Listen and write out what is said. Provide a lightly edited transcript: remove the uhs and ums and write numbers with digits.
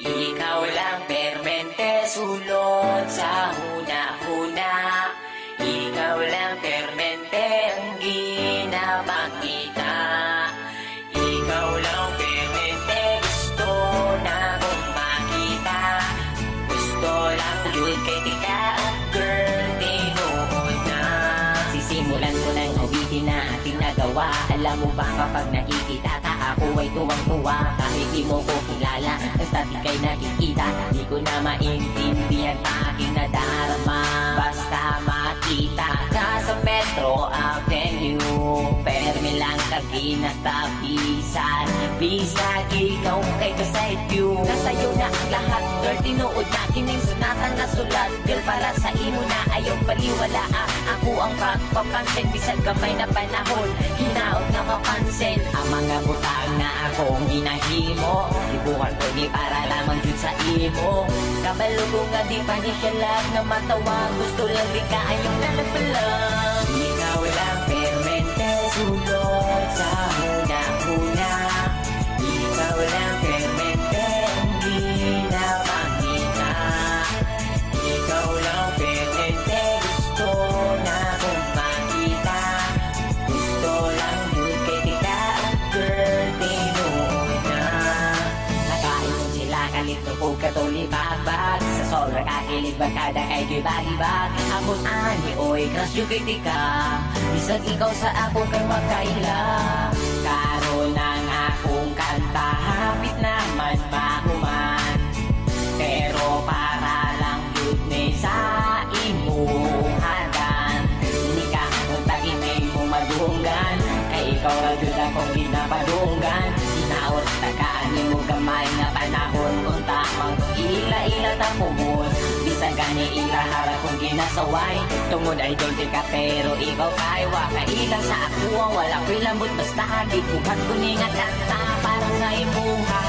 Ikaw lang permente sulot sa huna-huna. Ikaw lang permente ang ginapakita. Ikaw lang permente gusto na kong makita. Gusto lang yun kay tika, girl, tinuod na. Sisimulan ko ng awitin na ating nagawa. Alam mo ba kapag nakikita ka, ako ay tuwang-tuwa. Kahit di mo ko kilala, basta di kay nakikita. Di ko na maintindihan pa aking nadarama. Basta makita ka sa Metro Avenue, perme lang kabinatapisan. Bisag ikaw kay kaside view. Nasa'yo na ang lahat, girl, tinuod na kining sunatan na sulat. Girl, para sa imo na ayaw paliwala. Ako ang pagpapansin, bisag kamay na panahon, hinaot na mapansin ang mga butang na akong ginahimo. Ibukan ko ni para lamang dun sa imo. Kabalo ko nga di pa ni siya lahat na matawa. Gusto lang di ka ayong nalagpalang. Ikaw lang permente sulot sa huna-huna. Ikaw lang permente ang ginapakita. Ikaw lang permente gusto na kong makita. Gusto lang yun kay tika, girl, tinuod na. Nakain sila kalito po katulibabag. Sa sobra kakilig bagkada kay gibalibag. Ako ani oy crush yung kay tika. Bisag ikaw sa ako kay makaila. Karon ang akong kanta hapit naman mahuman. Pero para lang yun ni sa imong hadan. Hindi ka punta imay mo madunggan. Kay ikaw na yun akong ginapadunggan. Sinaot takaan mo gamay na panahon. Kung tamang ila-ila tapumon. Bisag gani ila harap kong ginasaway. Tungod ay dolte ka pero ikaw kay wakaila sa ako. Wala ko'y lambot basta di buhat ko ni nga kanta para sa imuha.